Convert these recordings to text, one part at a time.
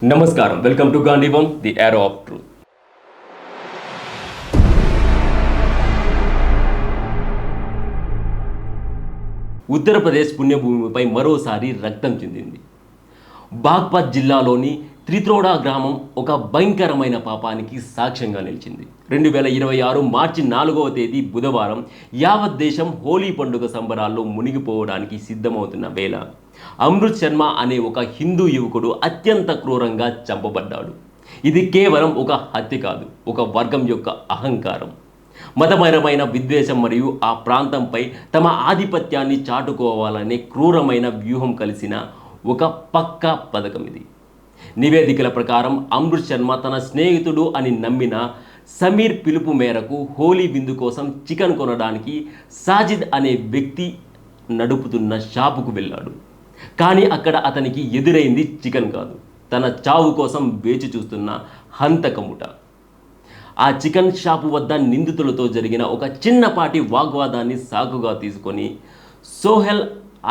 నమస్కారం, welcome to Gandeevam the arrow of truth. Uttar Pradesh పుణ్యభూమిపై మరోసారి రక్తం చెందింది. బాగ్పత్ జిల్లాలోని త్రిత్రోడా గ్రామం ఒక భయంకరమైన పాపానికి సాక్ష్యంగా నిలిచింది. 2026 మార్చి 4వ తేదీ బుధవారం యావత్ దేశం హోలీ పండుగ సంబరాల్లో మునిగిపోవడానికి సిద్ధమవుతున్న వేళ అమృత్ శర్మ అనే ఒక హిందూ యువకుడు అత్యంత క్రూరంగా చంపబడ్డాడు. ఇది కేవలం ఒక హత్య కాదు, ఒక వర్గం యొక్క అహంకారం, మతపరమైన విద్వేషం మరియు ఆ ప్రాంతంపై తమ ఆధిపత్యాన్ని చాటుకోవాలనే క్రూరమైన వ్యూహం కలిసిన ఒక పక్కా పథకం ఇది. నివేదికల ప్రకారం అమృత్ శర్మ తన స్నేహితుడు అని నమ్మిన సమీర్ పిలుపు మేరకు హోలీ విందు కోసం చికెన్ కొనడానికి సాజిద్ అనే వ్యక్తి నడుపుతున్న షాపుకు వెళ్ళాడు. కానీ అక్కడ అతనికి ఎదురైంది చికెన్ కాదు, తన చావు కోసం వేచి చూస్తున్న హంతకముట. ఆ చికెన్ షాపు వద్ద నిందితులతో జరిగిన ఒక చిన్నపాటి వాగ్వాదాన్ని సాకుగా తీసుకొని సోహెల్,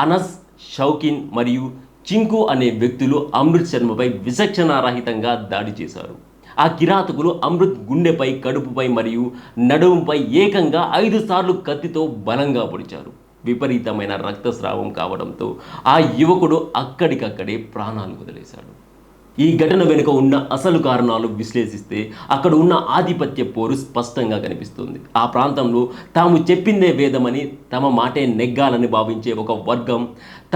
అనస్, షౌకిన్ మరియు చింకు అనే వ్యక్తులు అమృత్ శర్మపై విచక్షణారహితంగా దాడి చేశారు. ఆ కిరాతకులు అమృత్ గుండెపై, కడుపుపై మరియు నడుముపై ఏకంగా 5 సార్లు కత్తితో బలంగా పొడిచారు. విపరీతమైన రక్తస్రావం కావడంతో ఆ యువకుడు అక్కడికక్కడే ప్రాణాలు వదిలేశాడు. ఈ ఘటన వెనుక ఉన్న అసలు కారణాలు విశ్లేషిస్తే అక్కడ ఉన్న ఆధిపత్య పోరు స్పష్టంగా కనిపిస్తుంది. ఆ ప్రాంతంలో తాము చెప్పిందే వేదమని, తమ మాటే నెగ్గాలని భావించే ఒక వర్గం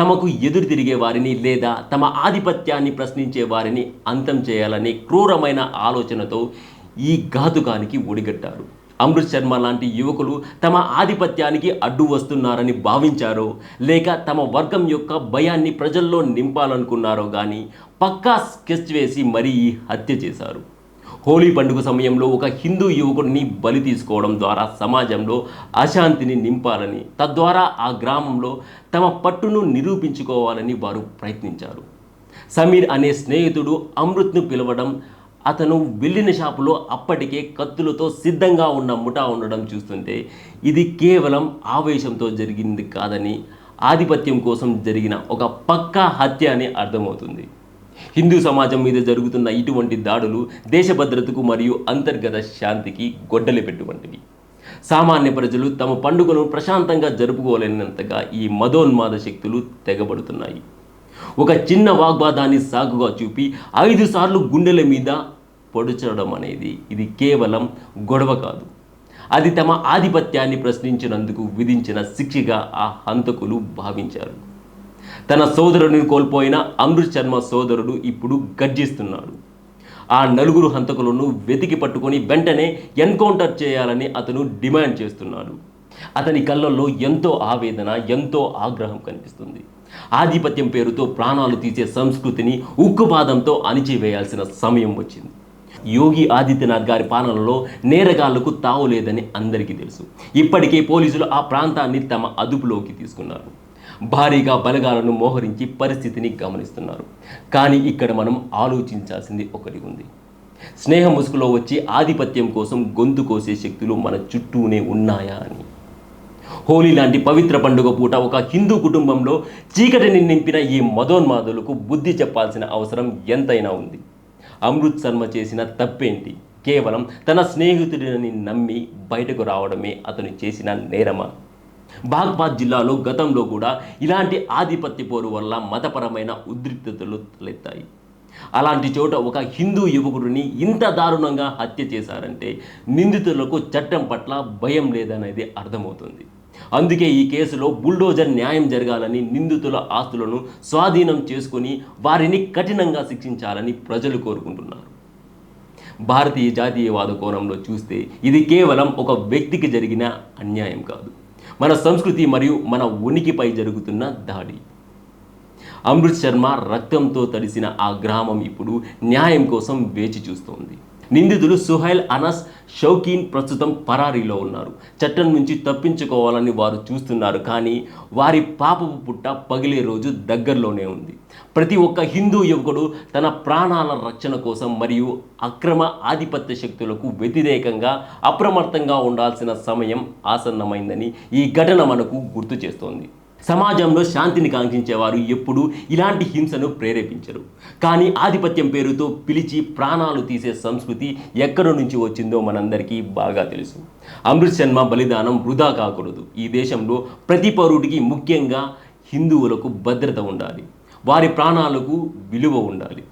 తమకు ఎదురు తిరిగే వారిని లేదా తమ ఆధిపత్యాన్ని ప్రశ్నించే వారిని అంతం చేయాలనే క్రూరమైన ఆలోచనతో ఈ ఘాతుకానికి ఒడిగట్టారు. అమృత్ శర్మ లాంటి యువకులు తమ ఆధిపత్యానికి అడ్డు వస్తున్నారని భావించారో, లేక తమ వర్గం యొక్క భయాన్ని ప్రజల్లో నింపాలనుకున్నారో కానీ పక్కా స్కెచ్ వేసి మరీ ఈ హత్య చేశారు. హోలీ పండుగ సమయంలో ఒక హిందూ యువకుడిని బలి తీసుకోవడం ద్వారా సమాజంలో అశాంతిని నింపాలని, తద్వారా ఆ గ్రామంలో తమ పట్టును నిరూపించుకోవాలని వారు ప్రయత్నించారు. సమీర్ అనే స్నేహితుడు అమృత్ను పిలవడం, అతను వెళ్ళిన షాపులో అప్పటికే కత్తులతో సిద్ధంగా ఉన్న ముఠా ఉండడం చూస్తుంటే ఇది కేవలం ఆవేశంతో జరిగింది కాదని, ఆధిపత్యం కోసం జరిగిన ఒక పక్కా హత్య అని అర్థమవుతుంది. హిందూ సమాజం మీద జరుగుతున్న ఇటువంటి దాడులు దేశ భద్రతకు మరియు అంతర్గత శాంతికి గొడ్డలి పెట్టువంటివి. సామాన్య ప్రజలు తమ పండుగను ప్రశాంతంగా జరుపుకోలేనంతగా ఈ మదోన్మాద శక్తులు తెగబడుతున్నాయి. ఒక చిన్న వాగ్వాదాన్ని సాకుగా చూపి 5 సార్లు గుండెల మీద పొడిచడం అనేది ఇది కేవలం గొడవ కాదు, అది తమ ఆధిపత్యాన్ని ప్రశ్నించినందుకు విధించిన శిక్షగా ఆ హంతకులు భావించారు. తన సోదరుడిని కోల్పోయిన అమృత్ శర్మ సోదరుడు ఇప్పుడు గర్జిస్తున్నాడు. ఆ 4 హంతకులను వెతికి పట్టుకొని వెంటనే ఎన్కౌంటర్ చేయాలని అతను డిమాండ్ చేస్తున్నాడు. అతని కళ్ళల్లో ఎంతో ఆవేదన, ఎంతో ఆగ్రహం కనిపిస్తుంది. ఆధిపత్యం పేరుతో ప్రాణాలు తీసే సంస్కృతిని ఉక్కుపాదంతో అణిచివేయాల్సిన సమయం వచ్చింది. యోగి ఆదిత్యనాథ్ గారి పాలనలో నేరగాళ్లకు తావు లేదని అందరికీ తెలుసు. ఇప్పటికే పోలీసులు ఆ ప్రాంతాన్ని తమ అదుపులోకి తీసుకున్నారు. భారీగా బలగాలను మోహరించి పరిస్థితిని గమనిస్తున్నారు. కానీ ఇక్కడ మనం ఆలోచించాల్సింది ఒకటి ఉంది. స్నేహ ముసుగులో వచ్చి ఆధిపత్యం కోసం గొంతు కోసే శక్తులు మన చుట్టూనే ఉన్నాయా అని. హోలీ లాంటి పవిత్ర పండుగ పూట ఒక హిందూ కుటుంబంలో చీకటిని నింపిన ఈ మదోన్మాదులకు బుద్ధి చెప్పాల్సిన అవసరం ఎంతైనా ఉంది. అమృత్ శర్మ చేసిన తప్పేంటి? కేవలం తన స్నేహితుడిని నమ్మి బయటకు రావడమే అతను చేసిన నేరమా? బాగ్పత్ జిల్లాలో గతంలో కూడా ఇలాంటి ఆధిపత్య పోరు వల్ల మతపరమైన ఉద్రిక్తతలు తలెత్తాయి. అలాంటి చోట ఒక హిందూ యువకుడిని ఇంత దారుణంగా హత్య చేశారంటే నిందితులకు చట్టం పట్ల భయం లేదనేది అర్థమవుతుంది. అందుకే ఈ కేసులో బుల్డోజర్ న్యాయం జరగాలని, నిందితుల ఆస్తులను స్వాధీనం చేసుకొని వారిని కఠినంగా శిక్షించాలని ప్రజలు కోరుకుంటున్నారు. భారతీయ జాతీయవాద కోణంలో చూస్తే ఇది కేవలం ఒక వ్యక్తికి జరిగిన అన్యాయం కాదు, మన సంస్కృతి మరియు మన ఉనికిపై జరుగుతున్న దాడి. అమృత్ శర్మ రక్తంతో తడిసిన ఆ గ్రామం ఇప్పుడు న్యాయం కోసం వేచి చూస్తోంది. నిందితులు సుహైల్, అనస్, షౌకీన్ ప్రస్తుతం పరారీలో ఉన్నారు. చట్టం నుంచి తప్పించుకోవాలని వారు చూస్తున్నారు. కానీ వారి పాపపు పుట్ట పగిలే రోజు దగ్గరలోనే ఉంది. ప్రతి ఒక్క హిందూ యువకుడు తన ప్రాణాల రక్షణ కోసం మరియు అక్రమ ఆధిపత్య శక్తులకు వ్యతిరేకంగా అప్రమత్తంగా ఉండాల్సిన సమయం ఆసన్నమైందని ఈ ఘటన మనకు గుర్తు చేస్తోంది. సమాజంలో శాంతిని కాంక్షించేవారు ఎప్పుడూ ఇలాంటి హింసను ప్రేరేపించరు. కానీ ఆధిపత్యం పేరుతో పిలిచి ప్రాణాలు తీసే సంస్కృతి ఎక్కడి నుంచి వచ్చిందో మనందరికీ బాగా తెలుసు. అమృత్ శర్మ బలిదానం వృధా కాకూడదు. ఈ దేశంలో ప్రతి పౌరుడికి, ముఖ్యంగా హిందువులకు భద్రత ఉండాలి. వారి ప్రాణాలకు విలువ ఉండాలి.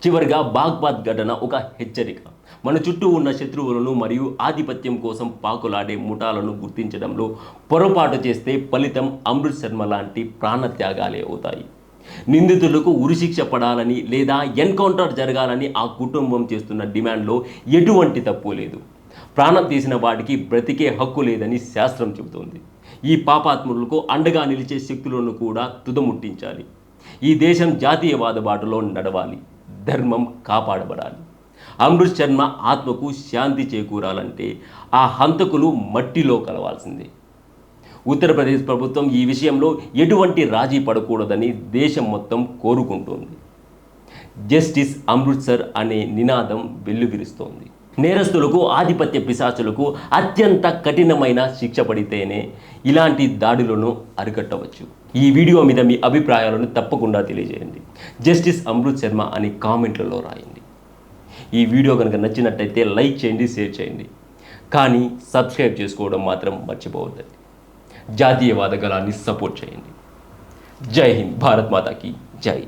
చివరిగా బాగ్బాద్ ఘటన ఒక హెచ్చరిక. మన చుట్టూ ఉన్న శత్రువులను మరియు ఆధిపత్యం కోసం పాకులాడే ముఠాలను గుర్తించడంలో పొరపాటు చేస్తే ఫలితం అమృత్ శర్మ లాంటి ప్రాణత్యాగాలే అవుతాయి. నిందితులకు ఉరిశిక్ష పడాలని లేదా ఎన్కౌంటర్ జరగాలని ఆ కుటుంబం చేస్తున్న డిమాండ్లో ఎటువంటి తప్పు లేదు. ప్రాణం తీసిన వాడికి బ్రతికే హక్కు లేదని శాస్త్రం చెబుతోంది. ఈ పాపాత్ములకు అండగా నిలిచే శక్తులను కూడా తుదముట్టించాలి. ఈ దేశం జాతీయవాద బాటలో నడవాలి. ధర్మం కాపాడబడాలి. అమృత్ శర్మ ఆత్మకు శాంతి చేకూరాలంటే ఆ హంతకులు మట్టిలో కలవాల్సిందే. ఉత్తరప్రదేశ్ ప్రభుత్వం ఈ విషయంలో ఎటువంటి రాజీ పడకూడదని దేశం మొత్తం కోరుకుంటోంది. జస్టిస్ అమృత్సర్ అనే నినాదం వెల్లువిరుస్తోంది. నేరస్తులకు, ఆధిపత్య పిశాచులకు అత్యంత కఠినమైన శిక్ష పడితేనే ఇలాంటి దాడులను అరికట్టవచ్చు. ఈ వీడియో మీద మీ అభిప్రాయాలను తప్పకుండా తెలియజేయండి. జస్టిస్ అమృత్ శర్మ అని కామెంట్లలో రాయండి. ఈ వీడియో కనుక నచ్చినట్టయితే లైక్ చేయండి, షేర్ చేయండి. కానీ సబ్స్క్రైబ్ చేసుకోవడం మాత్రం మర్చిపోవద్దండి. జాతీయవాద గళాన్ని సపోర్ట్ చేయండి. జై హింద్. భారత్ మాతాకి జై.